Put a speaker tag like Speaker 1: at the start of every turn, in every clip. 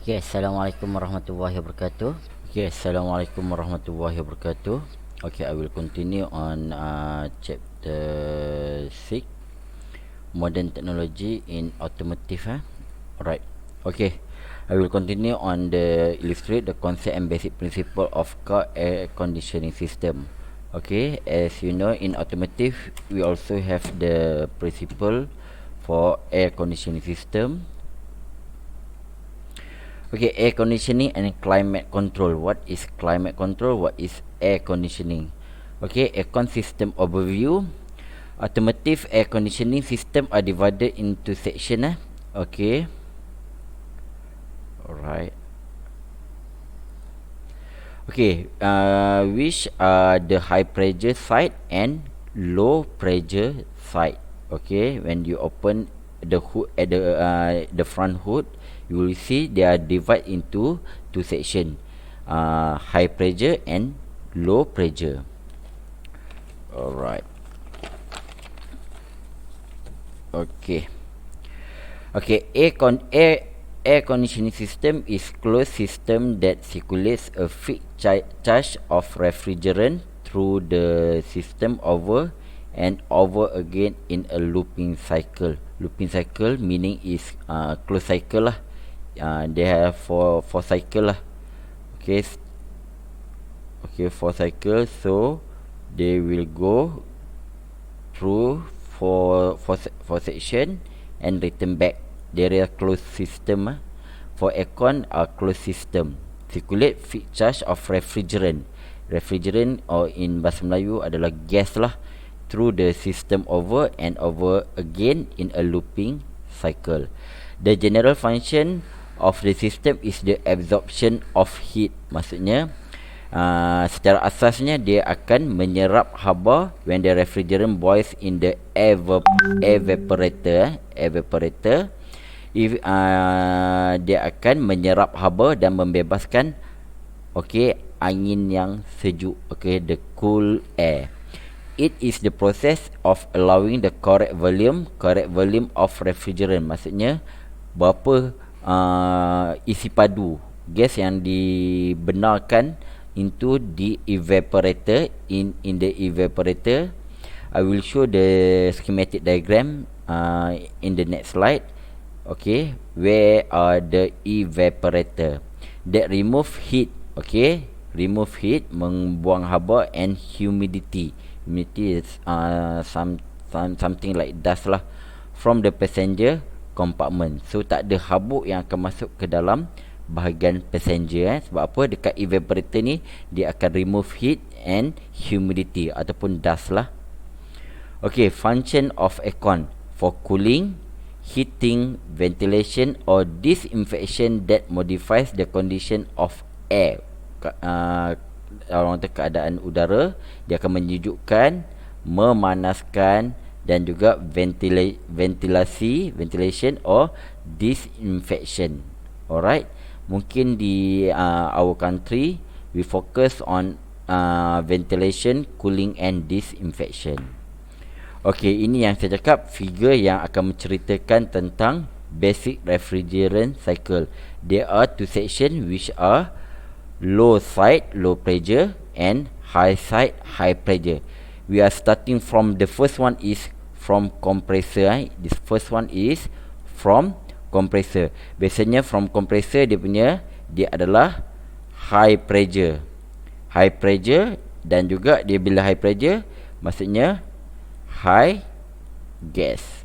Speaker 1: Okay, Assalamualaikum warahmatullahi wabarakatuh. Okay, Assalamualaikum warahmatullahi wabarakatuh. Okay, I will continue on chapter 6, modern technology in automotive. Alright. Okay, I will continue on the illustrate the concept and basic principle of car air conditioning system. Okay, as you know, in automotive we also have the principle for air conditioning system. Okay, air conditioning and climate control. What is climate control? What is air conditioning? Okay, aircon system overview. Automotive air conditioning system are divided into section. Okay, alright. Okay, which are the high pressure side and low pressure side? Okay, when you open the hood at the front hood, you will see they are divided into two section, high pressure and low pressure. Alright. Okay. Okay, air conditioning system is closed system that circulates a fixed charge of refrigerant through the system over and over again in a looping cycle. Looping cycle meaning is closed cycle lah. They have four cycle lah. Okay, okay, 4 cycle, so they will go through four section and return back. They are closed system. For aircon are closed system, circulate fixed charge of refrigerant. Refrigerant or in bahasa Melayu adalah gas lah, through the system over and over again in a looping cycle. The general function of the system is the absorption of heat. Maksudnya secara asasnya dia akan menyerap haba when the refrigerant boils in the evaporator. If dia akan menyerap haba dan membebaskan angin yang sejuk, the cool air. It is the process of allowing the correct volume of refrigerant. Maksudnya berapa isi padu gas yang dibenarkan into the evaporator. In the evaporator, I will show the schematic diagram in the next slide. Okay, where are the evaporator that remove heat? Okay, remove heat, membuang haba, and humidity. Humidity is something like dust lah, from the passenger compartment. So tak ada habuk yang akan masuk ke dalam bahagian passenger. Sebab apa? Dekat evaporator ni dia akan remove heat and humidity ataupun dust lah. Okay, function of aircon for cooling, heating, ventilation or disinfection that modifies the condition of air. Orang kata keadaan udara, dia akan menyejukkan, memanaskan dan juga ventilation or disinfection. Alright, mungkin di our country we focus on ventilation, cooling and disinfection. Okay, ini yang saya cakap, figure yang akan menceritakan tentang basic refrigerant cycle. There are two section which are low side, low pressure, and high side, high pressure. We are starting from the first one is from compressor. This first one is from compressor. Biasanya from compressor dia adalah high pressure. High pressure dan juga dia bila high pressure maksudnya high gas.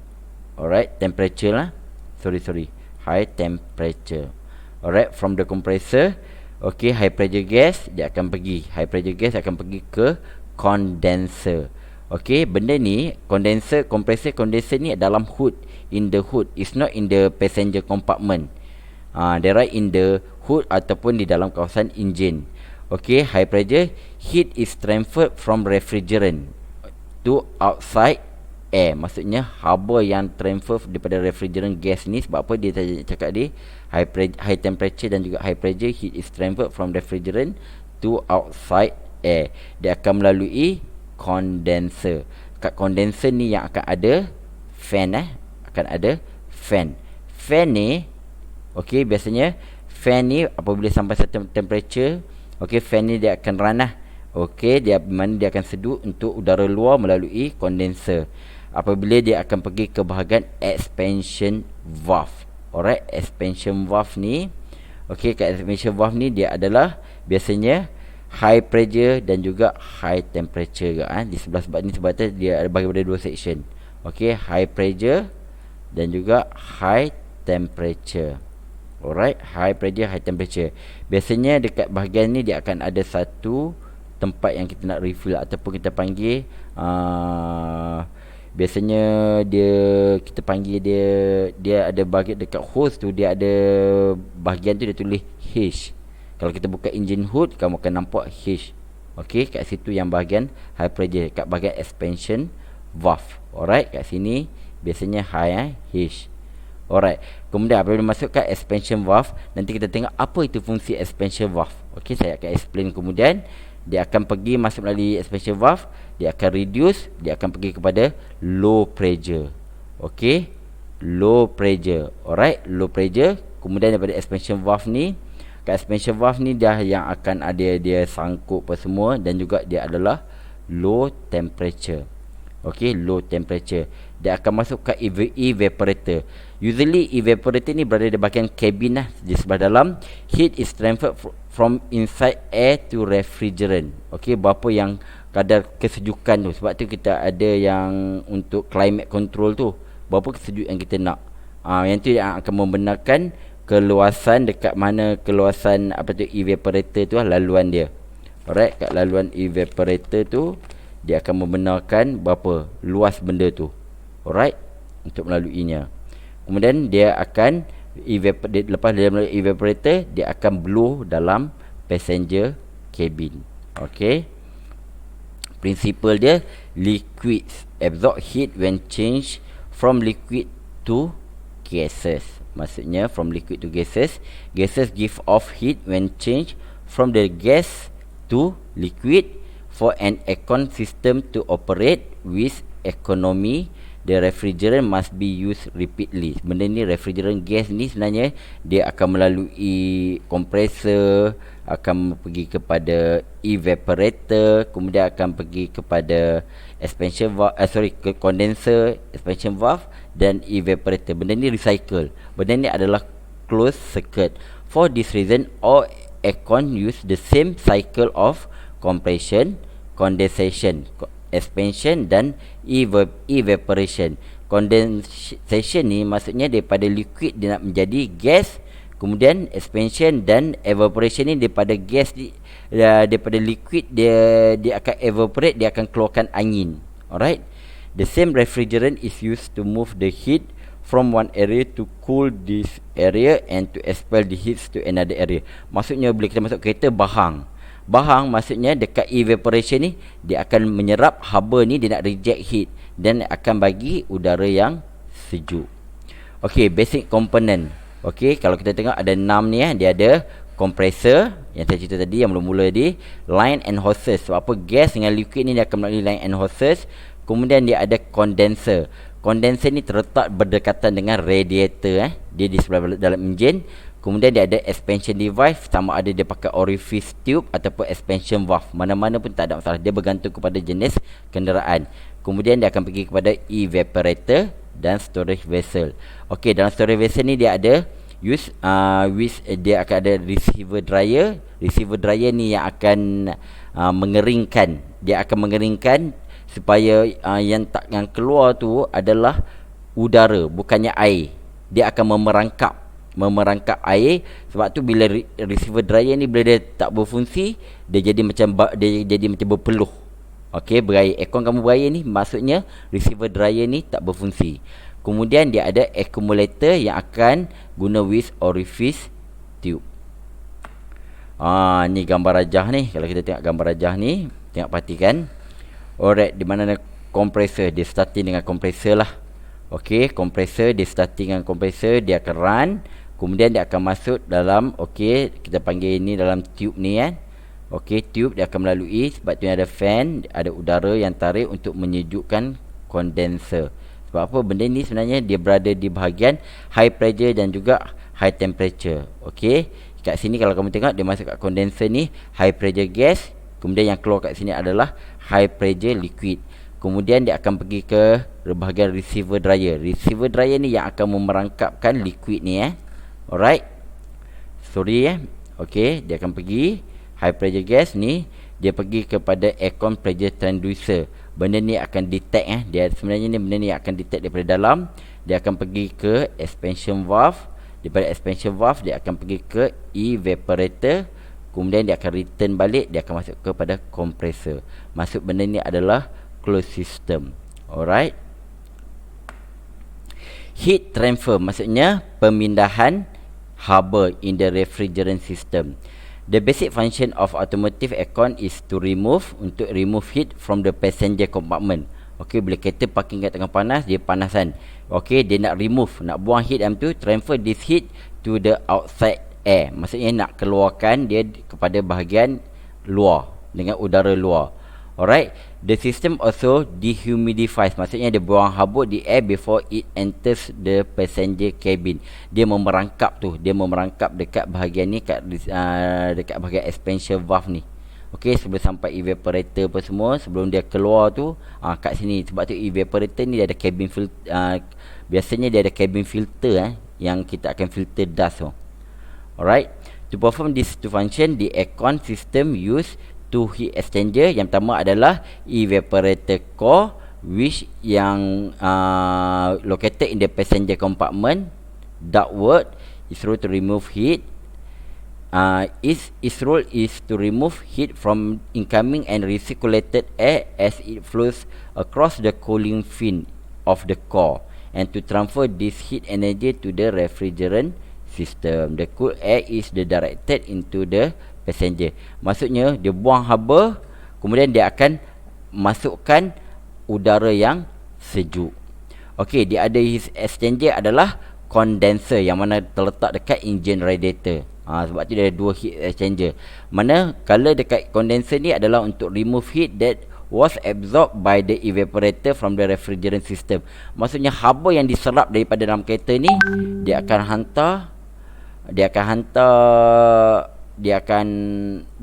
Speaker 1: Alright, temperature lah. Sorry. High temperature. Alright, from the compressor, okay, high pressure gas dia akan pergi. High pressure gas akan pergi ke condenser. Okay, benda ni condenser, compressor, condenser ni dalam hood, in the hood. It's not in the passenger compartment. They are in the hood ataupun di dalam kawasan enjin. Okay, high pressure, heat is transferred from refrigerant to outside air. Maksudnya haba yang transfer daripada refrigerant gas ni. Sebab apa dia cakap dia high temperature dan juga high pressure, heat is transferred from refrigerant to outside air. Dia akan melalui condenser. Kat condenser ni yang akan ada fan. Akan ada fan. Fan ni okay, biasanya fan ni apabila sampai satu temperature, okey, fan ni dia akan run lah. Okey, dia akan seduh untuk udara luar melalui condenser. Apabila dia akan pergi ke bahagian expansion valve. Alright, expansion valve ni, okey, kat expansion valve ni dia adalah biasanya high pressure dan juga high temperature juga, di sebelah sebab ni sebab tu dia ada bagi pada dua section. Okey, high pressure dan juga high temperature. Alright, high pressure, high temperature. Biasanya dekat bahagian ni dia akan ada satu tempat yang kita nak refill ataupun kita panggil biasanya kita panggil dia ada bahagian dekat hose tu, dia ada bahagian tu dia tulis H. Kalau kita buka engine hood, kamu akan nampak H. Okey, kat situ yang bahagian high pressure, kat bahagian expansion valve. Alright, kat sini biasanya high H. Alright, kemudian apabila masuk kat expansion valve, nanti kita tengok apa itu fungsi expansion valve. Okey, saya akan explain kemudian. Dia akan pergi masuk melalui expansion valve, dia akan reduce, dia akan pergi kepada low pressure. Okey, low pressure. Alright, low pressure. Kemudian daripada expansion valve ni, kat expansion valve ni dah yang akan ada dia sangkut apa semua, dan juga dia adalah low temperature. Okey, low temperature. Dia akan masuk ke evaporator. Usually evaporator ni berada di bahagian cabin lah, di sebelah dalam. Heat is transferred from inside air to refrigerant. Okey, berapa yang kadar kesejukan tu. Sebab tu kita ada yang untuk climate control tu, berapa kesejukan yang kita nak. Yang tu yang akan membenarkan keluasan, dekat mana keluasan evaporator tu lah, laluan dia. Alright, kat laluan evaporator tu dia akan membenarkan berapa luas benda tu. Alright, untuk melaluinya. Kemudian dia akan lepas dia melalui evaporator, dia akan blow dalam passenger cabin. Okey, prinsipal dia, liquids absorb heat when change from liquid to gases. Maksudnya from liquid to gases. Gases give off heat when change from the gas to liquid. For an aircon system to operate with economy, the refrigerant must be used repeatedly. Benda ni, refrigerant gas ni sebenarnya dia akan melalui kompresor, akan pergi kepada evaporator, kemudian akan pergi kepada expansion valve, ke condenser, expansion valve dan evaporator. Benda ni recycle. Benda ni adalah closed circuit. For this reason, all aircon use the same cycle of compression, condensation, expansion dan evaporation. Condensation ni maksudnya daripada liquid dia nak menjadi gas, kemudian expansion dan evaporation ni daripada gas daripada liquid dia akan evaporate, dia akan keluarkan angin. Alright, the same refrigerant is used to move the heat from one area to cool this area and to expel the heat to another area. Maksudnya bila kita masuk kereta Bahang maksudnya dekat evaporation ni dia akan menyerap haba ni, dia nak reject heat dan akan bagi udara yang sejuk. Okey, basic component. Okey, kalau kita tengok ada 6 ni dia ada compressor yang saya cerita tadi yang mula-mula di line and hoses. Sebab apa, gas dengan liquid ni dia akan melalui line and hoses. Kemudian dia ada condenser. Condenser ni terletak berdekatan dengan radiator dia di sebelah dalam enjin. Kemudian dia ada expansion device, sama ada dia pakai orifice tube ataupun expansion valve. Mana-mana pun tak ada masalah, dia bergantung kepada jenis kenderaan. Kemudian dia akan pergi kepada evaporator dan storage vessel. Okey, dalam storage vessel ni dia ada dia akan ada receiver dryer. Receiver dryer ni yang akan mengeringkan. Dia akan mengeringkan supaya yang keluar tu adalah udara, bukannya air. Dia akan memerangkap air. Sebab tu bila receiver dryer ni, bila dia tak berfungsi, dia jadi macam berpeluh. Okey, berair. Aircon kamu berair ni, maksudnya receiver dryer ni tak berfungsi. Kemudian dia ada accumulator yang akan guna with orifice tube. Ni gambar rajah ni. Kalau kita tengok gambar rajah ni, tengok perhatikan. Alright, di mana kompresor, dia starting dengan kompresor lah. Okey, kompresor dia starting dengan kompresor, dia akan run. Kemudian dia akan masuk dalam, okey, kita panggil ini dalam tube ni Okey, tube dia akan melalui, sebab tu ada fan, ada udara yang tarik untuk menyejukkan condenser. Sebab apa, benda ni sebenarnya dia berada di bahagian high pressure dan juga high temperature. Okey, Kat sini kalau kamu tengok dia masuk kat condenser ni high pressure gas, kemudian yang keluar kat sini adalah high pressure liquid. Kemudian dia akan pergi ke bahagian receiver dryer. Receiver dryer ni yang akan memerangkapkan liquid ni Alright. Sorry Okey, dia akan pergi high pressure gas ni, dia pergi kepada aircon pressure transducer. Benda ni akan detect dia sebenarnya ni benda ni akan detect daripada dalam. Dia akan pergi ke expansion valve. Daripada expansion valve dia akan pergi ke evaporator. Kemudian dia akan return balik, dia akan masuk kepada compressor. Maksud benda ni adalah closed system. Alright. Heat transfer maksudnya pemindahan haba in the refrigerant system. The basic function of automotive aircon is to remove heat from the passenger compartment. Okey, bila kereta parking kat tengah panas, dia panasan. Okey, dia nak remove, nak buang heat dalam tu, transfer this heat to the outside air. Maksudnya nak keluarkan dia kepada bahagian luar dengan udara luar. Alright. The system also dehumidifies. Maksudnya dia buang habuk di air before it enters the passenger cabin. Dia memerangkap tu. Dia memerangkap dekat bahagian ni, dekat bahagian expansion valve ni. Okey, sebelum sampai evaporator apa semua, sebelum dia keluar tu, kat sini. Sebab tu evaporator ni dia ada cabin filter. Biasanya dia ada cabin filter yang kita akan filter dust tu. Alright. To perform this two function, the aircon system use two heat exchanger. Yang pertama adalah evaporator core, which yang located in the passenger compartment. Ductwork is role to remove heat. Its role is to remove heat from incoming and recirculated air as it flows across the cooling fin of the core, and to transfer this heat energy to the refrigerant system. The cool air is directed into the passenger. Maksudnya dia buang haba, kemudian dia akan masukkan udara yang sejuk. Okey, dia ada heat exchanger adalah condenser yang mana terletak dekat engine radiator. Sebab tu dia ada dua heat exchanger. Mana kalau dekat condenser ni adalah untuk remove heat that was absorbed by the evaporator from the refrigerant system. Maksudnya haba yang diserap daripada dalam kereta ni, dia akan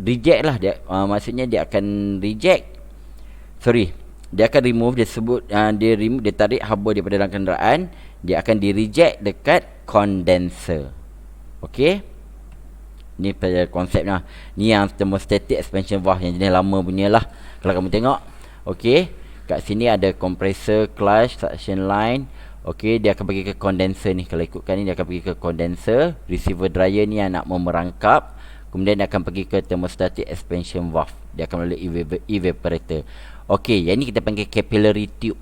Speaker 1: reject lah dia. Maksudnya dia akan reject. Dia akan remove, dia tarik haba daripada dalam kenderaan, dia akan di reject dekat condenser. Okey. Ni pada konsepnya. Ni yang thermostatic expansion valve yang jenis lama punya lah. Kalau kamu tengok. Okey. Kat sini ada compressor, clutch, suction line. Okey, dia akan pergi ke condenser ni. Kalau ikutkan ni, dia akan pergi ke condenser. Receiver dryer ni yang nak memerangkap. Kemudian dia akan pergi ke thermostatic expansion valve. Dia akan melalui evaporator. Okey, yang ni kita panggil capillary tube.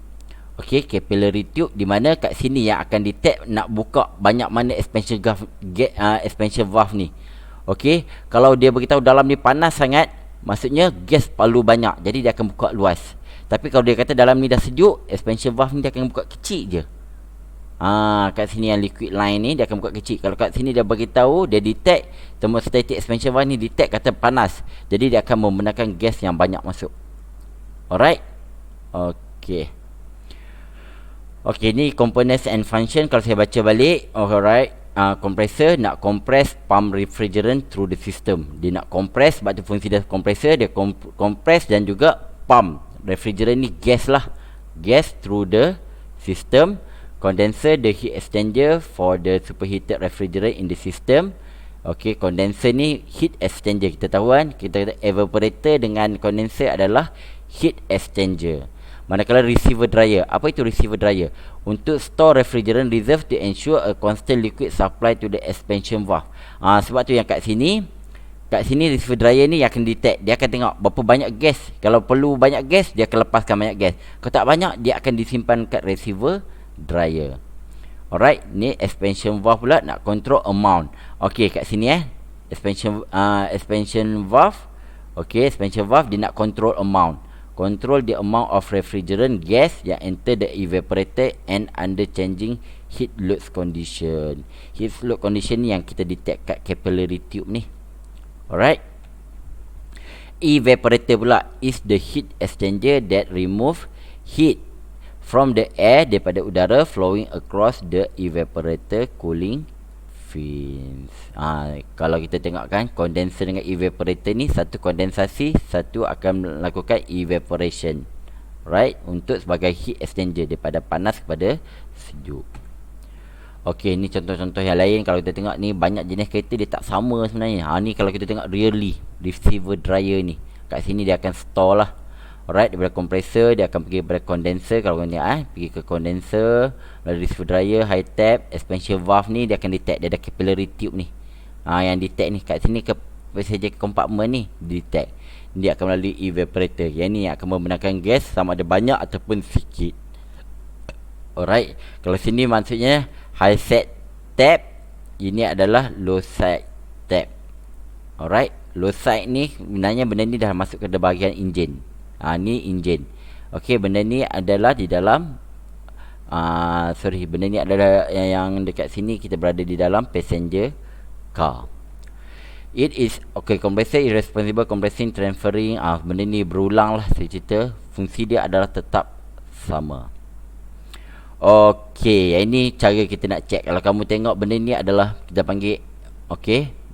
Speaker 1: Okey, capillary tube di mana kat sini yang akan detect nak buka banyak mana expansion valve ni. Okey, kalau dia beritahu dalam ni panas sangat, maksudnya gas perlu banyak. Jadi dia akan buka luas. Tapi kalau dia kata dalam ni dah sejuk, expansion valve ni dia akan buka kecil je. Kat sini yang liquid line ni dia akan buka kecil. Kalau kat sini dia beritahu, dia detect thermostatic expansion valve ni detect kata panas. Jadi dia akan membenarkan gas yang banyak masuk. Alright. Okey. Okey, ni components and function. Kalau saya baca balik, alright. Compressor nak compress pump refrigerant through the system. Dia nak compress, sebab tu fungsi dia compressor. Dia compress dan juga pump refrigerant ni gas lah, gas through the system. Condenser, the heat exchanger for the superheated refrigerant in the system. Okay, condenser ni heat exchanger. Kita tahu kan, kita kata evaporator dengan condenser adalah heat exchanger. Manakala receiver dryer, apa itu receiver dryer? Untuk store refrigerant reserve to ensure a constant liquid supply to the expansion valve. Sebab tu yang kat sini receiver dryer ni yang akan detect. Dia akan tengok berapa banyak gas. Kalau perlu banyak gas, dia akan lepaskan banyak gas. Kalau tak banyak, dia akan disimpan kat receiver dryer. Alright, ni expansion valve pula nak control amount. Okey, kat sini expansion valve. Okey, expansion valve dia nak control amount. Control the amount of refrigerant gas yang enter the evaporator and under changing heat load condition. Heat load condition ni yang kita detect kat capillary tube ni. Alright. Evaporator pula is the heat exchanger that remove heat from the air daripada udara flowing across the evaporator cooling fins. Kalau kita tengok kan, condenser dengan evaporator ni, satu kondensasi, satu akan melakukan evaporation. Right, untuk sebagai heat exchanger daripada panas kepada sejuk. Okey, ni contoh-contoh yang lain. Kalau kita tengok ni, banyak jenis kereta dia tak sama sebenarnya. Ni kalau kita tengok really receiver dryer ni, kat sini dia akan store lah. Alright, daripada kompresor dia akan pergi kepada condenser. Kalau kita tengok pergi ke condenser, melalui receiver dryer, high tap, expansion valve ni dia akan detect. Dia ada capillary tube ni. Yang detect ni kat sini ke passenger compartment ni detect. Dia akan melalui evaporator. Yang ni akan membenarkan gas sama ada banyak ataupun sikit. Alright, kalau sini maksudnya high set tap, ini adalah low side tap. Alright, low side ni sebenarnya benda ni dah masuk ke bahagian enjin. Ni enjin. Okey, benda ni adalah di dalam benda ni adalah yang dekat sini kita berada di dalam passenger car. It is compressor is responsible compressing, transferring. Benda ni berulang lah saya cerita. Fungsi dia adalah tetap sama. Okey, ini cara kita nak check. Kalau kamu tengok benda ni adalah kita panggil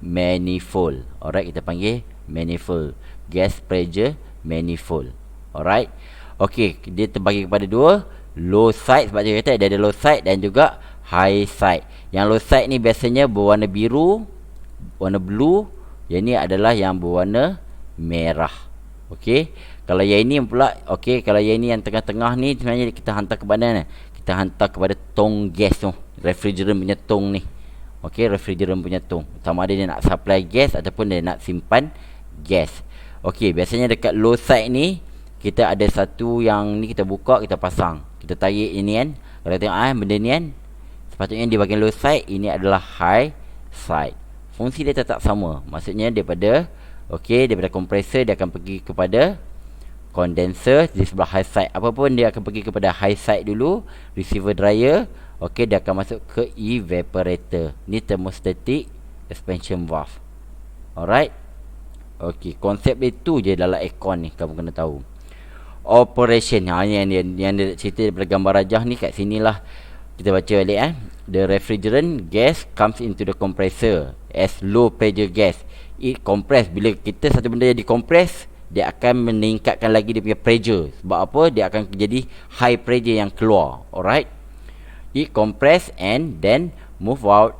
Speaker 1: manifold. Alright, kita panggil manifold. Gas pressure manifold. Alright. Okey, dia terbagi kepada dua, low side sebab dia kata dia ada low side dan juga high side. Yang low side ni biasanya berwarna biru, warna blue. Yang ni adalah yang berwarna merah. Okey. Kalau yang ini pula, kalau yang ini yang tengah-tengah ni sebenarnya kita hantar ke mana? Kita hantar kepada tong gas tu, refrigerant punya tong ni. Okey, refrigerant punya tong. Sama ada dia nak supply gas ataupun dia nak simpan gas. Okey, biasanya dekat low side ni kita ada satu yang ni kita buka, kita pasang. Kita tarik ini kan. Kalau tengok benda ni kan, sepatutnya di bahagian low side ini adalah high side. Fungsi dia tetap sama. Maksudnya daripada kompresor dia akan pergi kepada condenser di sebelah high side. Apapun dia akan pergi kepada high side dulu, receiver dryer. Dia akan masuk ke evaporator. Ni thermostatic expansion valve. Alright. Konsep dia tu je dalam aircon ni, kamu kena tahu. Operation yang dia cerita daripada gambar rajah ni kat sinilah. Kita baca balik The refrigerant gas comes into the compressor as low pressure gas. It compress. Bila kita satu benda yang dikompres, dia akan meningkatkan lagi dia punya pressure. Sebab apa? Dia akan jadi high pressure yang keluar. Alright. It compress and then move out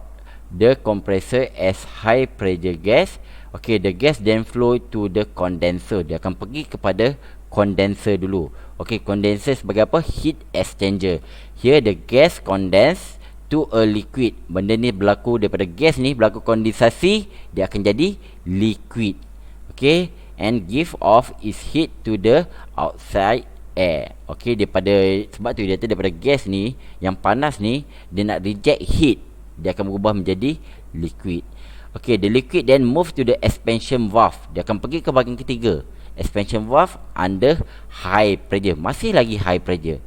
Speaker 1: the compressor as high pressure gas. The gas then flow to the condenser. Dia akan pergi kepada condenser dulu. Condenser sebagai apa? Heat exchanger. Here the gas condense to a liquid. Benda ni berlaku daripada gas ni berlaku kondensasi, dia akan jadi liquid. And give off its heat to the outside air. Daripada, sebab tu dia kata daripada gas ni yang panas ni, dia nak reject heat, dia akan berubah menjadi liquid. The liquid then move to the expansion valve. Dia akan pergi ke bahagian ketiga. Expansion valve under high pressure. Masih lagi high pressure.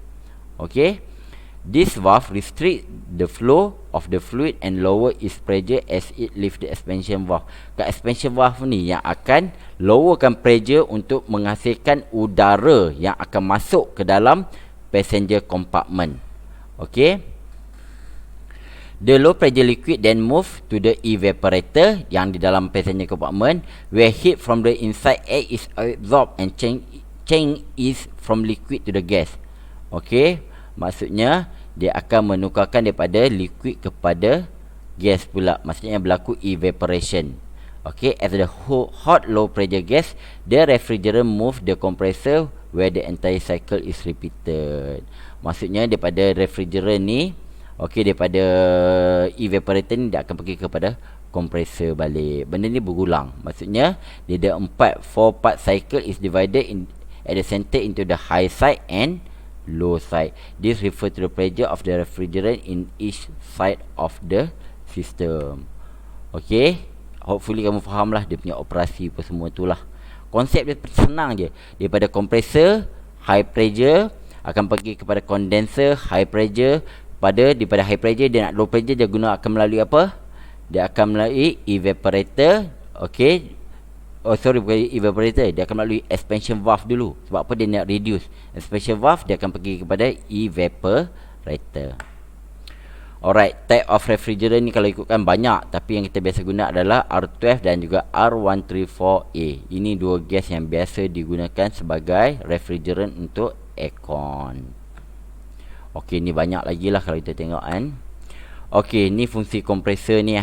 Speaker 1: This valve restrict the flow of the fluid and lower its pressure as it leave the expansion valve. Kat expansion valve ni yang akan lowerkan pressure untuk menghasilkan udara yang akan masuk ke dalam passenger compartment. The low pressure liquid then move to the evaporator yang di dalam passenger compartment, where heat from the inside air is absorbed and change is from liquid to the gas. Maksudnya dia akan menukarkan daripada liquid kepada gas pula. Maksudnya berlaku evaporation. As the hot low pressure gas, the refrigerant move the compressor where the entire cycle is repeated. Maksudnya daripada refrigerant ni, daripada evaporator ni dia akan pergi kepada kompresor balik. Benda ni berulang. Maksudnya dia ada 4 part cycle is divided at the center into the high side and low side. This refer to the pressure of the refrigerant in each side of the system. Hopefully kamu faham lah dia punya operasi apa semua tu lah. Konsep dia senang je. Daripada kompresor high pressure akan pergi kepada condenser high pressure. Daripada high pressure dia nak low pressure, dia guna akan melalui apa? Dia akan melalui evaporator. Bukan evaporator, dia akan melalui expansion valve dulu. Sebab apa? Dia nak reduce. Expansion valve dia akan pergi kepada evaporator. Alright, type of refrigerant ni kalau ikutkan banyak, tapi yang kita biasa guna adalah R12 dan juga R134A. Ini dua gas yang biasa digunakan sebagai refrigerant untuk aircon. Okey, ni banyak lagi lah kalau kita tengok kan. Okey, ni fungsi kompresor ni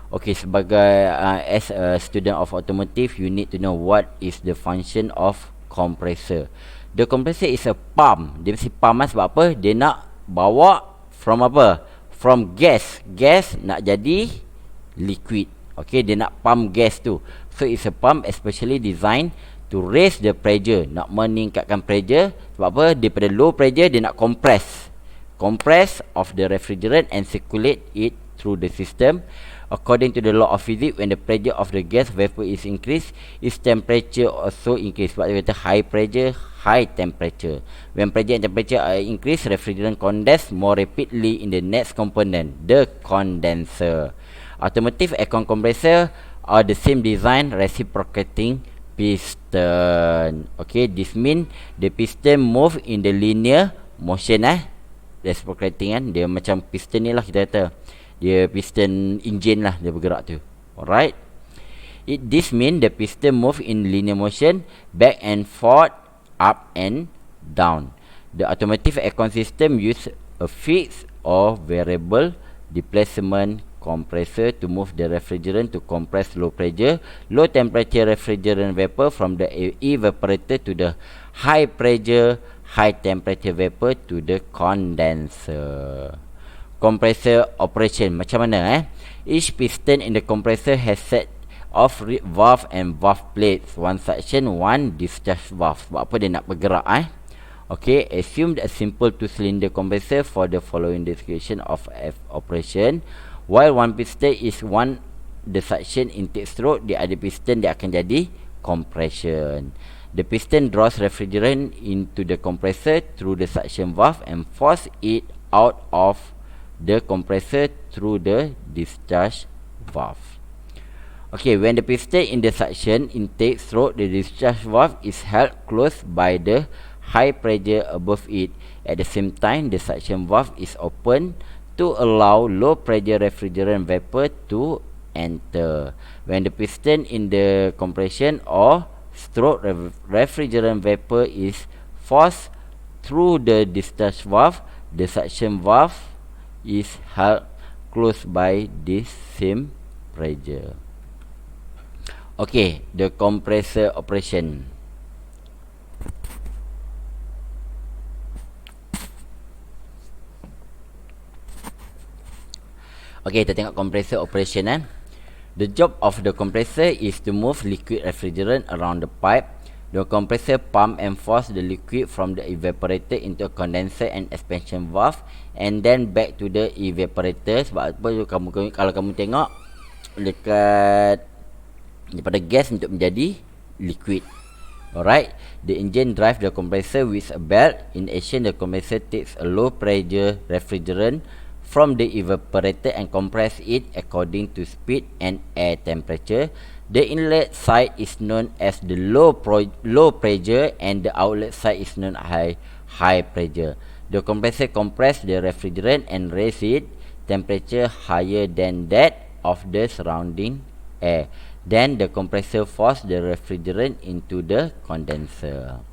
Speaker 1: Okey, sebagai as a student of automotive, you need to know what is the function of compressor. The compressor is a pump. Dia mesti pump sebab apa? Dia nak bawa from apa? From gas nak jadi liquid. Okay, dia nak pump gas tu. So it's a pump especially designed to raise the pressure, nak meningkatkan pressure. Sebab apa? Daripada low pressure dia nak compress of the refrigerant and circulate it through the system. According to the law of physics, when the pressure of the gas vapor is increased, its temperature also increase. Sebab dia kata high pressure, high temperature. When pressure and temperature are increased, refrigerant condense more rapidly in the next component, the condenser. Automotive aircon compressor are the same design, reciprocating piston. Okay, this means the piston move in the linear motion reciprocating dia macam piston ni lah kita kata. Dia piston engine lah dia bergerak tu. Alright. This means the piston move in linear motion back and forth, up and down. The automotive aircon system use a fixed or variable displacement compressor to move the refrigerant to compress low pressure, low temperature refrigerant vapor from the evaporator to the high pressure, high temperature vapor to the condenser. Compressor operation macam mana Each piston in the compressor has set of valve and valve plates, one suction, one discharge valve. Sebab apa dia nak bergerak Okay, assume a simple two-cylinder compressor for the following description of operation. While one piston is the suction intake stroke, the other piston dia akan jadi compression. The piston draws refrigerant into the compressor through the suction valve and force it out of the compressor through the discharge valve. Okay, when the piston in the suction intake stroke, the discharge valve is held closed by the high pressure above it. At the same time, the suction valve is open to allow low pressure refrigerant vapor to enter. When the piston in the compression or stroke, refrigerant vapor is forced through the discharge valve, the suction valve is held close by this same pressure. Okay, the compressor operation. Okay, kita tengok compressor operation The job of the compressor is to move liquid refrigerant around the pipe. The compressor pump and force the liquid from the evaporator into a condenser and expansion valve, and then back to the evaporator. Sebab apa kalau kamu tengok dekat daripada gas untuk menjadi liquid. Alright, the engine drive the compressor with a belt. In action, the compressor takes a low pressure refrigerant from the evaporator and compress it according to speed and air temperature. The inlet side is known as the low pressure and the outlet side is known as high pressure. The compressor compress the refrigerant and raise it temperature higher than that of the surrounding air. Then the compressor force the refrigerant into the condenser.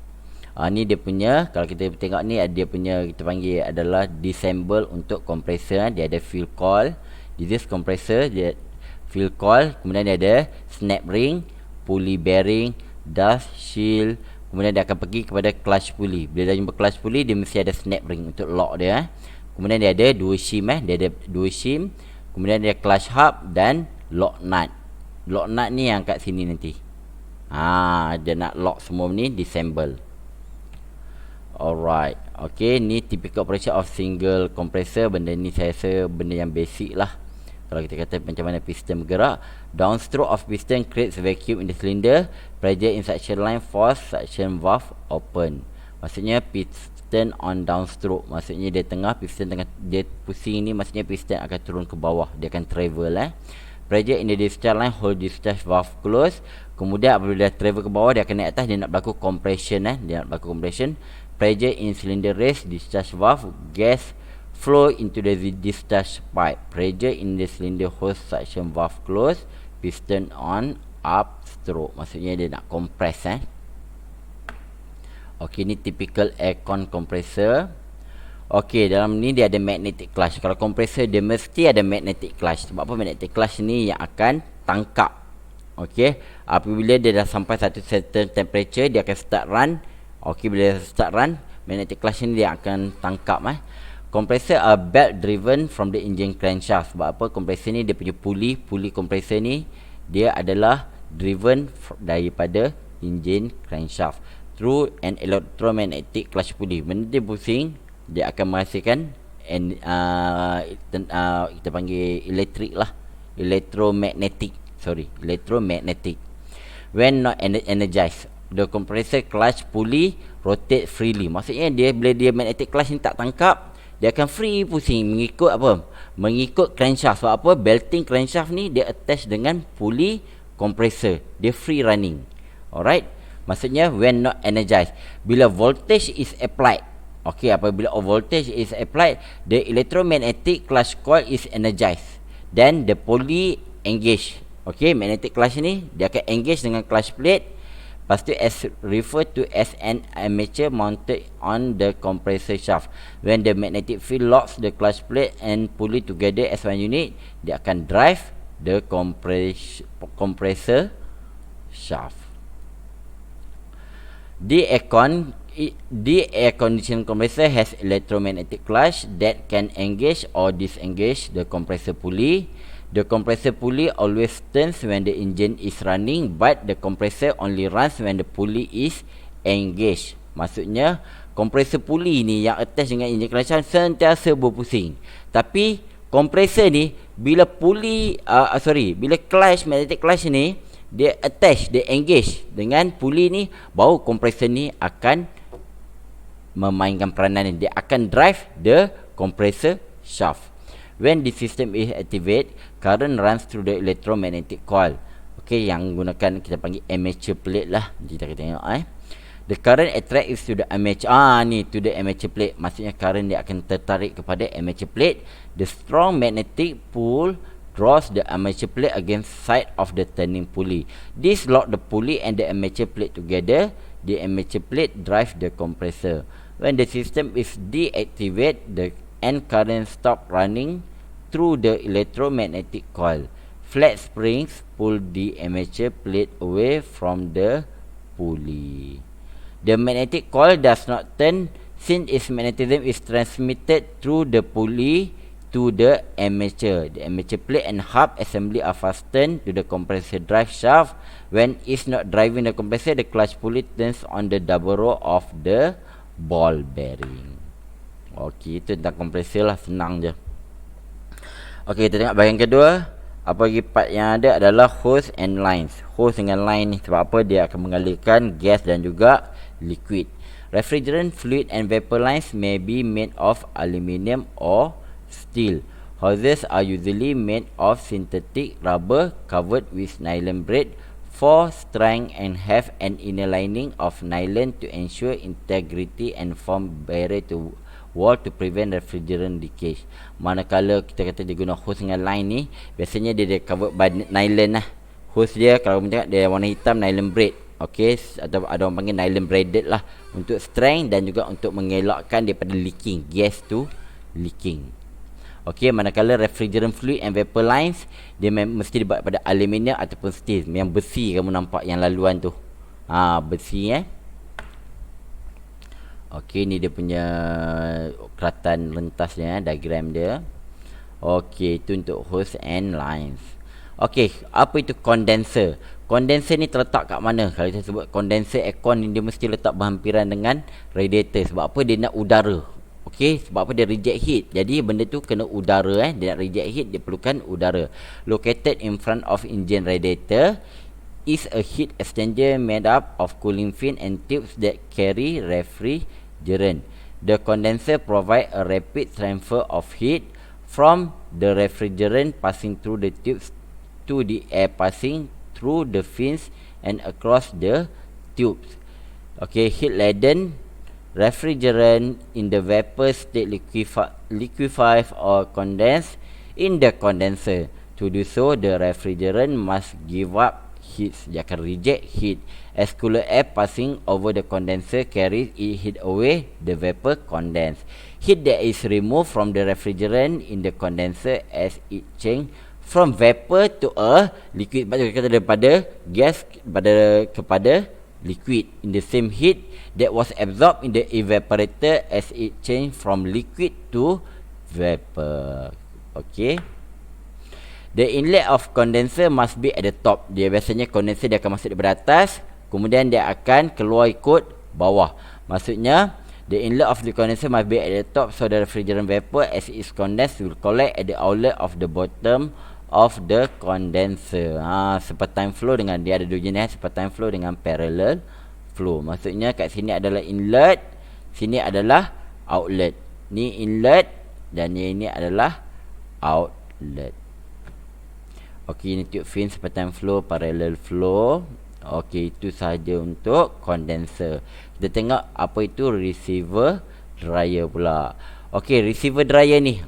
Speaker 1: Ni dia punya, kalau kita tengok ni dia punya, kita panggil adalah disassemble untuk compressor. Dia ada fill coil. This is compressor, dia fill coil, kemudian dia ada snap ring, pulley bearing, dust shield, kemudian dia akan pergi kepada clutch pulley. Bila dah jumpa clutch pulley, dia mesti ada snap ring untuk lock dia Kemudian dia ada dua shim dia ada dua shim, kemudian dia clutch hub dan lock nut. Lock nut ni yang kat sini nanti. Dia nak lock semua ni, disassemble. Alright. Okay, ni typical operation of single compressor. Benda ni saya rasa benda yang basic lah. Kalau kita kata macam mana piston bergerak, downstroke of piston creates vacuum in the cylinder. Pressure in suction line force suction valve open. Maksudnya piston on downstroke, maksudnya dia tengah, piston tengah dia pusing ni, maksudnya piston akan turun ke bawah, dia akan travel Pressure in the discharge line hold discharge valve close. Kemudian apabila dia travel ke bawah, dia akan naik atas, dia nak berlaku compression dia nak berlaku compression. Pressure in cylinder raise discharge valve, gas flow into the discharge pipe. Pressure in the cylinder hose suction valve close, piston on, up stroke. Maksudnya dia nak compress Okey, ni typical aircon compressor. Okey, dalam ni dia ada magnetic clutch. Kalau kompresor dia mesti ada magnetic clutch. Sebab apa? Magnetic clutch ni yang akan tangkap. Okey, apabila dia dah sampai satu certain temperature, dia akan start run. Okey, bila start run, magnetic clutch ni dia akan tangkap Compressor are belt driven from the engine crankshaft. Sebab apa? Kompresor ni dia punya pulley kompresor ni dia adalah driven daripada engine crankshaft through an electromagnetic clutch pulley. Benda dia pusing, dia akan menghasilkan kita panggil electromagnetic. When not energized, the compressor clutch pulley rotate freely. Maksudnya dia bila dia magnetic clutch ni tak tangkap, dia akan free pusing mengikut apa? Mengikut crankshaft. Sebab apa? Belting crankshaft ni dia attach dengan pulley compressor. Dia free running. Alright? Maksudnya when not energized. Bila voltage is applied. Okey, apabila voltage is applied, the electromagnetic clutch coil is energized. Then the pulley engage. Okey, magnetic clutch ni dia akan engage dengan clutch plate. Lepas tu referred to as an armature mounted on the compressor shaft. When the magnetic field locks the clutch plate and pulley together as one unit, dia akan drive the compressor shaft. The air conditioning compressor has electromagnetic clutch that can engage or disengage the compressor pulley. The compressor pulley always turns when the engine is running, but the compressor only runs when the pulley is engaged. Maksudnya compressor pulley ni yang attach dengan engine crankshaft sentiasa berpusing. Tapi compressor ni bila bila clutch, magnetic clutch ni dia attach, dia engage dengan pulley ni, baru compressor ni akan memainkan peranan ni. Dia akan drive the compressor shaft. When the system is activated, current runs through the electromagnetic coil. Okey, yang gunakan kita panggil armature plate lah. Kita tengok The current attracts to the armature. To the armature plate. Maksudnya current dia akan tertarik kepada armature plate. The strong magnetic pull draws the armature plate against side of the turning pulley. This lock the pulley and the armature plate together. The armature plate drive the compressor. When the system is deactivated, the and current stop running through the electromagnetic coil. Flat springs pull the armature plate away from the pulley. The magnetic coil does not turn since its magnetism is transmitted through the pulley to the armature. The armature plate and hub assembly are fastened to the compressor drive shaft. When it's not driving the compressor, the clutch pulley turns on the double row of the ball bearing. Okey, itu tentang kompresor lah, senang je. Okey, kita tengok bahagian kedua. Apa lagi part yang ada adalah hose and lines. Hose dengan line ni sebab apa? Dia akan mengalirkan gas dan juga liquid. Refrigerant, fluid and vapor lines may be made of aluminium or steel. Hoses are usually made of synthetic rubber covered with nylon braid for strength and have an inner lining of nylon to ensure integrity and form barrier to wall to prevent refrigerant leakage. Manakala kita kata dia guna hose dengan line ni, biasanya dia covered by nylon lah. Hose dia kalau kita tengok dia warna hitam, nylon braid. Okey, atau ada orang panggil nylon braided lah, untuk strength dan juga untuk mengelakkan daripada leaking, gas tu leaking. Okey, manakala refrigerant, fluid and vapor lines, dia mesti dibuat pada aluminium ataupun steel. Yang besi kamu nampak yang laluan tu. Besi Okey, ni dia punya keratan lentasnya, diagram dia. Okey, itu untuk hose and lines. Okey, apa itu condenser? Condenser ni terletak kat mana? Kalau kita sebut condenser aircon ni, dia mesti letak berhampiran dengan radiator. Sebab apa? Dia nak udara. Okey, sebab apa? Dia reject heat. Jadi benda tu kena udara. Dia nak reject heat, dia perlukan udara. Located in front of engine radiator is a heat exchanger made up of cooling fin and tubes that carry refrigerant. The condenser provide a rapid transfer of heat from the refrigerant passing through the tubes to the air passing through the fins and across the tubes. Okay, heat laden refrigerant in the vapor state liquefy or condense in the condenser. To do so, the refrigerant must give up heat. Dia akan reject heat. As cooler air passing over the condenser carries heat away, the vapor condense. Heat that is removed from the refrigerant in the condenser as it change from vapor to a liquid. Kata daripada gas kepada liquid in the same heat that was absorbed in the evaporator as it change from liquid to vapor. Okay. The inlet of condenser must be at the top. Dia biasanya condenser dia akan masuk daripada atas, kemudian dia akan keluar ikut bawah. Maksudnya the inlet of the condenser must be at the top, so the refrigerant vapor as it is condensed will collect at the outlet of the bottom of the condenser. Serpentine flow dengan dia ada dua jenis, serpentine flow dengan parallel flow. Maksudnya kat sini adalah inlet, sini adalah outlet. Ni inlet dan ini adalah outlet. Okey, ini tube fin, serpentine flow, parallel flow. Okey, itu sahaja untuk condenser. Kita tengok apa itu receiver dryer pula. Okey, receiver dryer ni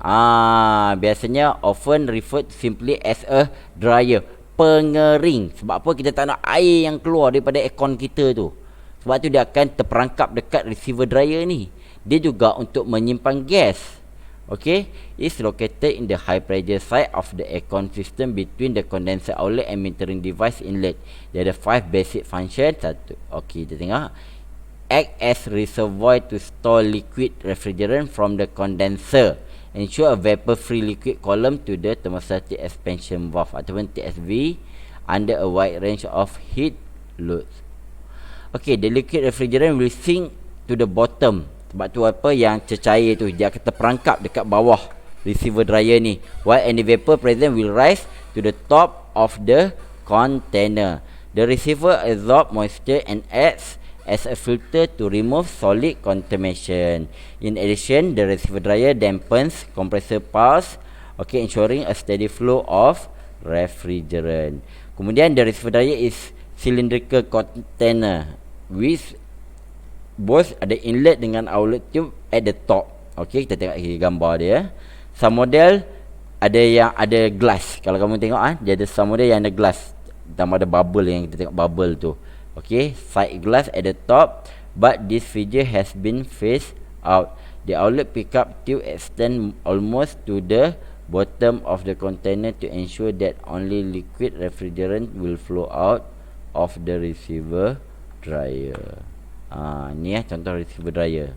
Speaker 1: biasanya often referred simply as a dryer, pengering. Sebab apa? Kita tak nak air yang keluar daripada aircon kita tu. Sebab tu dia akan terperangkap dekat receiver dryer ni. Dia juga untuk menyimpan gas. Okay, is located in the high pressure side of the aircon system between the condenser outlet and metering device inlet. There are 5 basic functions. Okay, kita tengok. Act as reservoir to store liquid refrigerant from the condenser. Ensure a vapor-free liquid column to the thermostatic expansion valve ataupun TSV under a wide range of heat loads. Okay, the liquid refrigerant will sink to the bottom. Sebab tu apa yang cecair tu dia akan terperangkap dekat bawah receiver dryer ni, while any vapor present will rise to the top of the container. The receiver absorbs moisture and acts as a filter to remove solid contamination. In addition, the receiver dryer dampens compressor pulse, okay, ensuring a steady flow of refrigerant. Kemudian the receiver dryer is cylindrical container with both ada inlet dengan outlet tube at the top. Okey, kita tengok gambar dia. Some model ada yang ada glass. Kalau kamu tengok dia ada some model yang ada glass. Tambah ada bubble yang kita tengok bubble tu. Okey, side glass at the top, but this feature has been phased out. The outlet pickup tube extend almost to the bottom of the container to ensure that only liquid refrigerant will flow out of the receiver dryer. Ni contoh receiver dryer.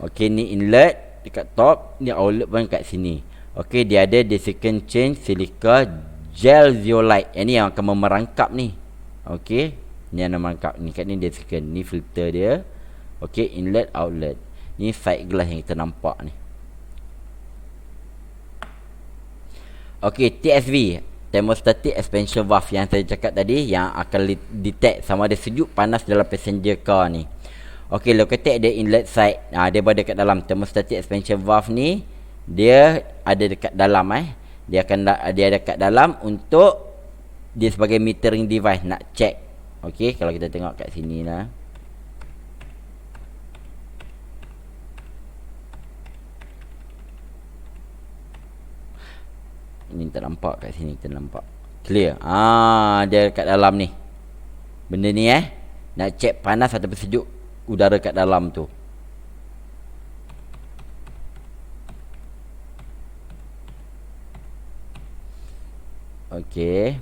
Speaker 1: Okey, ni inlet dekat top, ni outlet pun kat sini. Okey, dia ada desiccant chain silica gel zeolite. Yang ni yang akan memerangkap ni. Okey, ni yang memerangkap ni, kat ni desiccant, ni filter dia. Okey, inlet outlet. Ni side glass yang kita nampak ni. Okey, TSV, thermostatic expansion valve, yang saya cakap tadi, yang akan detect sama ada sejuk panas dalam passenger car ni. Okey, located at the inlet side. Dia berada dekat dalam. Thermostatic expansion valve ni dia ada dekat dalam Dia ada dekat dalam untuk dia sebagai metering device, nak check. Okey, kalau kita tengok kat sini lah. Ini tak nampak kat sini, kita nampak clear. Dia kat dalam ni. Benda ni nak check panas ataupun sejuk udara kat dalam tu. Okay.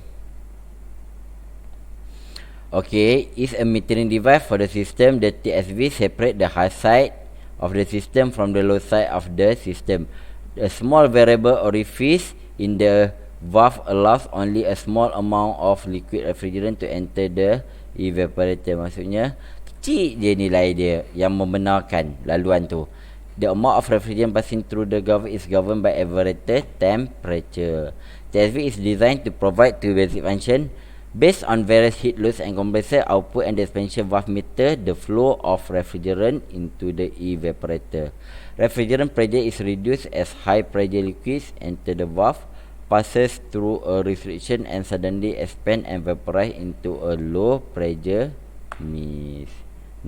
Speaker 1: Okay, is a metering device for the system. The TSV separate the high side of the system from the low side of the system. A small variable orifice in the valve allows only a small amount of liquid refrigerant to enter the evaporator. Maksudnya kecil je nilai dia yang membenarkan laluan tu. The amount of refrigerant passing through the valve is governed by evaporator temperature. TSV is designed to provide two basic functions based on various heat loads and compressor output, and the expansion valve meter the flow of refrigerant into the evaporator. Refrigerant pressure is reduced as high pressure liquids enter the valve, passes through a restriction and suddenly expand and vaporize into a low pressure mist.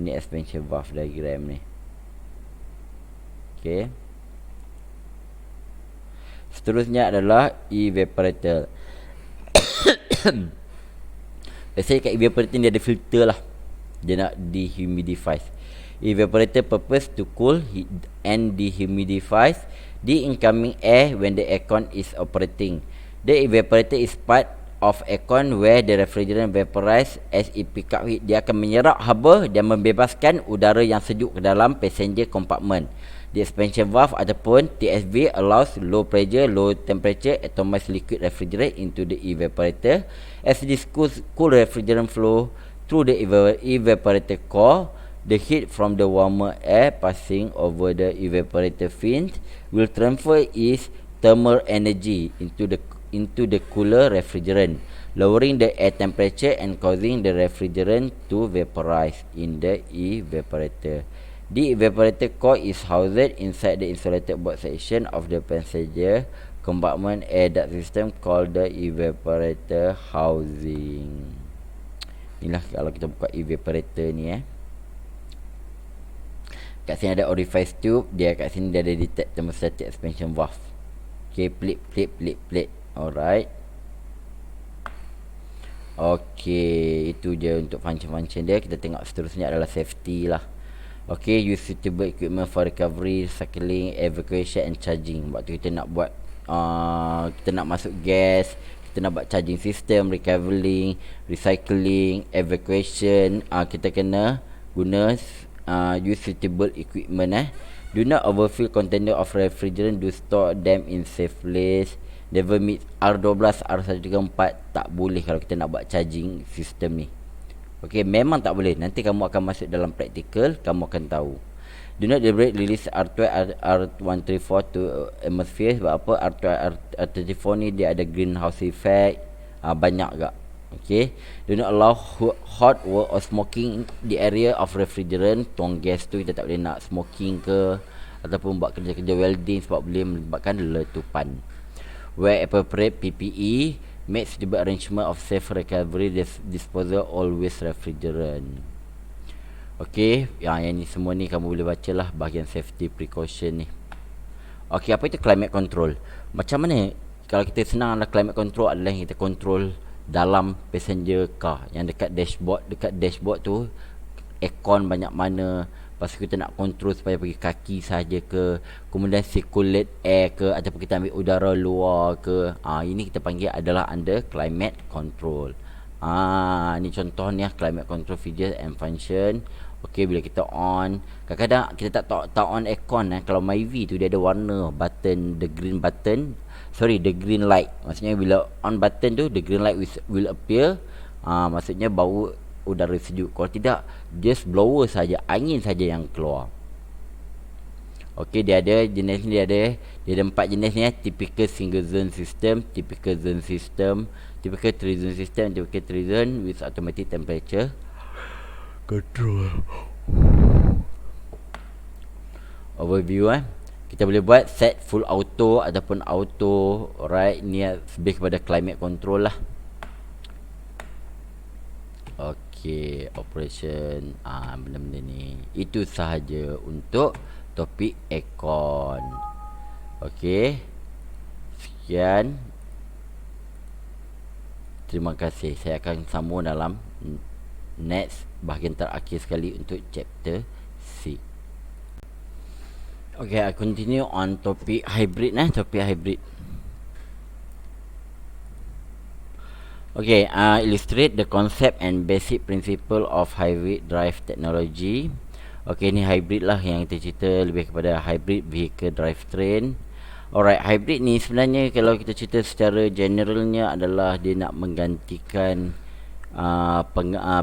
Speaker 1: Ini expansion valve diagram ni. Okey. Seterusnya adalah evaporator. Biasanya kat evaporator ni ada filter lah. Dia nak dehumidify. Evaporator purpose to cool and dehumidify the incoming air when the aircon is operating. The evaporator is part of aircon where the refrigerant vaporize as it pick up heat. Dia akan menyerap haba dan membebaskan udara yang sejuk ke dalam passenger compartment. The expansion valve ataupun TSV allows low pressure, low temperature atomized liquid refrigerant into the evaporator. As this cool refrigerant flow through the evaporator core, the heat from the warmer air passing over the evaporator fins will transfer its thermal energy into the cooler refrigerant, lowering the air temperature and causing the refrigerant to vaporize in the evaporator. The evaporator core is housed inside the insulated board section of the passenger compartment air duct system called the evaporator housing. Inilah kalau kita buka evaporator ni kat sini ada orifice tube, dia kat sini dia ada detect thermostatic expansion valve. Okay, plate. Alright. Okay, itu je untuk function-function dia. Kita tengok seterusnya adalah safety lah. Okay, use suitable equipment for recovery, cycling, evacuation and charging. Waktu kita nak buat kita nak masuk gas, kita nak buat charging system, recovering, recycling, evacuation, kita kena guna use suitable equipment. Do not overfill container of refrigerant. Do store them in safe place. Never meet R12, R134. Tak boleh kalau kita nak buat charging system ni. Okay, memang tak boleh. Nanti kamu akan masuk dalam practical, kamu akan tahu. Do not deliberate release R12, R134 to atmosphere. Sebab apa? R12, R34 ni dia ada greenhouse effect, banyak gak. Okay. Do not allow hot work or smoking the area of refrigerant. Tuang gas tu kita tak boleh nak smoking ke, ataupun buat kerja-kerja welding sebab boleh menyebabkan letupan. Where appropriate, PPE, make suitable arrangement of safe recovery disposal all waste refrigerant. Okay, yang ni semua ni kamu boleh baca lah bahagian safety precaution ni. Okay, apa itu climate control? Macam mana kalau kita senang adalah climate control adalah yang kita control dalam passenger car, yang dekat dashboard tu aircon banyak mana. Lepas tu kita nak control supaya pergi kaki saja ke, kemudian circulate air ke, ataupun kita ambil udara luar ke. Ini kita panggil adalah under climate control. Ni contoh ni climate control features and function. Okey, bila kita on, kadang-kadang kita tak on aircon kalau Myvi tu dia ada warna button, the green light. Maksudnya bila on button tu the green light will appear. Maksudnya bau udara sejuk. Kalau tidak, just blower saja, angin saja yang keluar. Okey, dia ada jenis ni, dia ada 4 jenis ni. Typical single zone system, typical zone system, typical three zone system, typical three zone with automatic temperature control. Overview kita boleh buat set full auto ataupun auto. Alright, ni lebih kepada climate control lah. Okay, operation, benda-benda ni. Itu sahaja untuk topik aircon. Okay, sekian. Terima kasih. Saya akan sambung dalam next bahagian terakhir sekali untuk chapter 6. Okay, I continue on topik hybrid topik hybrid. Okay, illustrate the concept and basic principle of hybrid drive technology. Okay, ni hybrid lah yang kita cerita, lebih kepada hybrid vehicle drivetrain. Alright, hybrid ni sebenarnya kalau kita cerita secara generalnya adalah dia nak menggantikan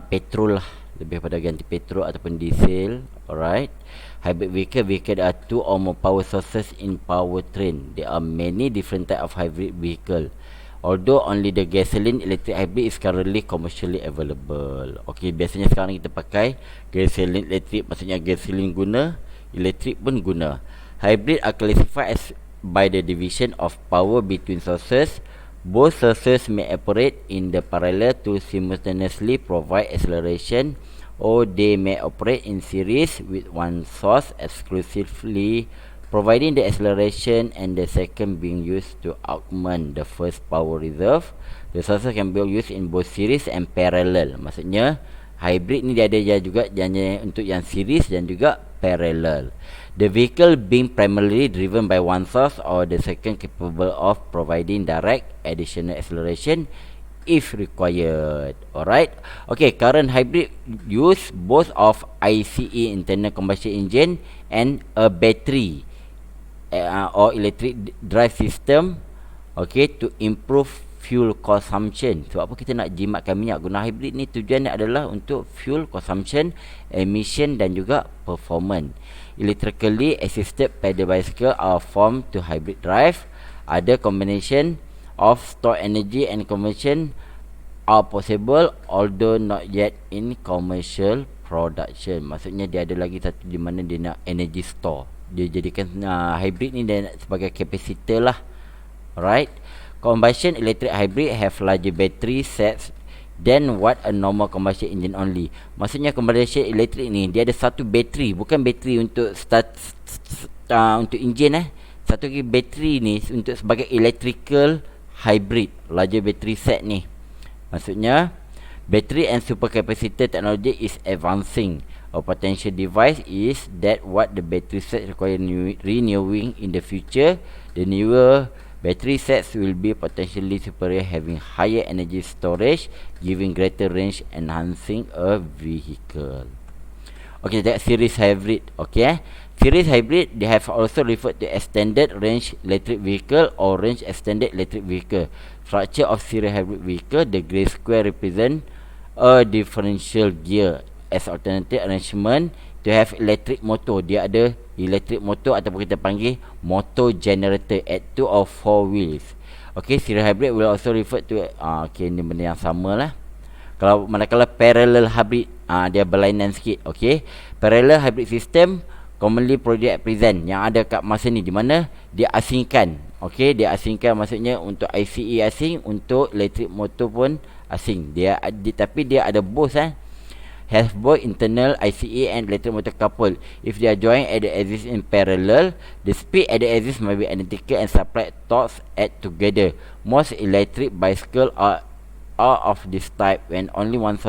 Speaker 1: petrol lah, lebih pada ganti petrol ataupun diesel. Alright, hybrid vehicle are two or more power sources in powertrain. There are many different type of hybrid vehicle, although only the gasoline electric hybrid is currently commercially available. Okay, biasanya sekarang kita pakai gasoline electric, maksudnya gasoline guna, electric pun guna. Hybrid are classified as by the division of power between sources. Both sources may operate in the parallel to simultaneously provide acceleration or they may operate in series with one source exclusively, providing the acceleration and the second being used to augment the first power reserve. The sources can be used in both series and parallel. Maksudnya hybrid ni dia ada juga untuk yang series dan juga parallel. The vehicle being primarily driven by one source or the second capable of providing direct additional acceleration if required. Alright. Okay, current hybrid use both of ICE, internal combustion engine, and a battery or electric drive system, okay, to improve fuel consumption. Sebab apa kita nak jimatkan minyak? Guna hybrid ni tujuannya adalah untuk fuel consumption, emission dan juga performance. Electrically assisted pedal bicycle are formed to hybrid drive. Other combination of stored energy and conversion are possible, although not yet in commercial production. Maksudnya dia ada lagi satu di mana dia nak energy store. Dia jadikan hybrid ni dia sebagai capacitor lah. Alright. Combustion electric hybrid have larger battery sets than what a normal combustion engine only. Maksudnya combustion electric ni dia ada satu bateri, bukan bateri untuk untuk enjin Satu lagi bateri ni untuk sebagai electrical hybrid, larger battery set ni. Maksudnya battery and supercapacitor technology is advancing. A potential device is that what the battery set require renewing in the future. The newer battery sets will be potentially superior, having higher energy storage, giving greater range, enhancing a vehicle. Okay, that's series hybrid. Okay, series hybrid, they have also referred to extended range electric vehicle or range extended electric vehicle. Structure of series hybrid vehicle, the grey square represent a differential gear as alternative arrangement to have electric motor. Dia ada electric motor ataupun kita panggil motor generator at 2 or 4 wheels. Okay, series hybrid will also refer to okay, ni benda yang sama lah. Kalau manakala parallel hybrid, dia berlainan sikit. Okay, parallel hybrid system commonly project present yang ada kat masa ni, di mana dia asingkan. Okay, dia asingkan maksudnya untuk ICE asing, untuk electric motor pun asing. Tapi dia ada both have both internal ICE and electric motor coupled. If they are joined at the axis in parallel, the speed at the axis may be identical and supply torques add together. Most electric bicycle are of this type. When only one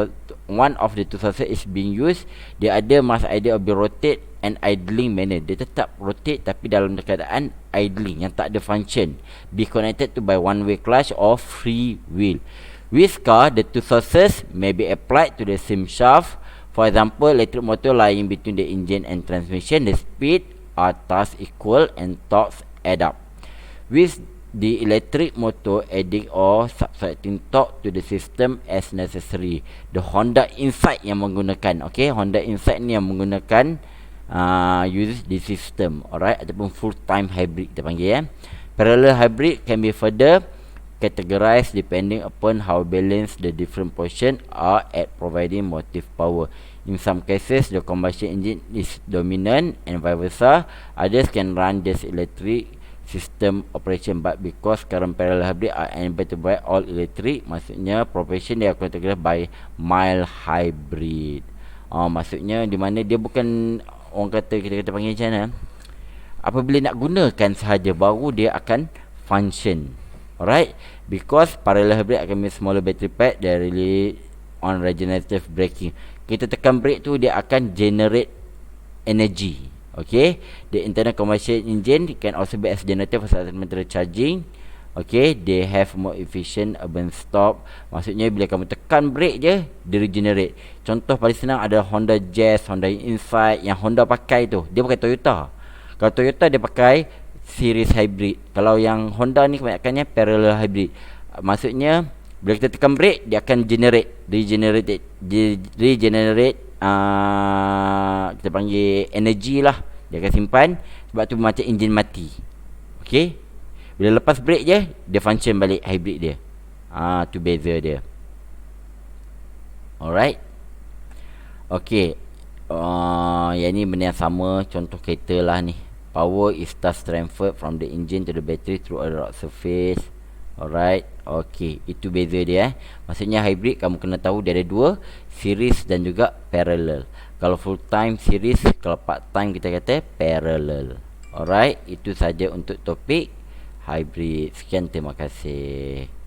Speaker 1: of the two sources is being used, the other must either be rotate and idling manner. Dia tetap rotate tapi dalam keadaan idling, yang tak ada function. Be connected to by one-way clutch or free wheel. With car, the two sources may be applied to the same shaft. For example, electric motor lying between the engine and transmission, the speed are thus equal and torques add up. With the electric motor adding or subtracting torque to the system as necessary. The Honda Insight yang menggunakan, okay, Honda Insight ni yang menggunakan use the system, alright, ataupun full time hybrid kita panggil. Parallel hybrid can be further categorized depending upon how balanced the different portion are at providing motive power. In some cases, the combustion engine is dominant and vice versa. Others can run just electric system operation, but because current parallel hybrid are able to provide all electric, maksudnya profession dia categorized by mild hybrid. Maksudnya di mana dia bukan, orang kata kita panggil macam mana, apabila nak gunakan sahaja baru dia akan function. Alright, because parallel hybrid akan be smaller battery pack, they really on regenerative braking. Kita tekan brake tu, dia akan generate energy. Okay, the internal combustion engine can also be as generator for supplementary charging. Okay, they have more efficient urban stop. Maksudnya bila kamu tekan brake je, dia regenerate. Contoh paling senang ada Honda Jazz, Honda Insight yang Honda pakai tu, dia pakai Toyota. Kalau Toyota dia pakai series hybrid. Kalau yang Honda ni kebanyakannya parallel hybrid. Maksudnya bila kita tekan brake, dia akan regenerate kita panggil energy lah. Dia akan simpan. Sebab tu macam enjin mati. Okay, bila lepas brake je, dia function balik hybrid dia. Tu beza dia. Alright. Okay, yang ni benda yang sama. Contoh kereta lah ni. Power is thus transferred from the engine to the battery through a rock surface. Alright, okey, itu beza dia. Maksudnya hybrid kamu kena tahu dia ada dua, series dan juga parallel. Kalau full time series, kalau part time kita kata parallel. Alright, itu saja untuk topik hybrid. Sekian, terima kasih.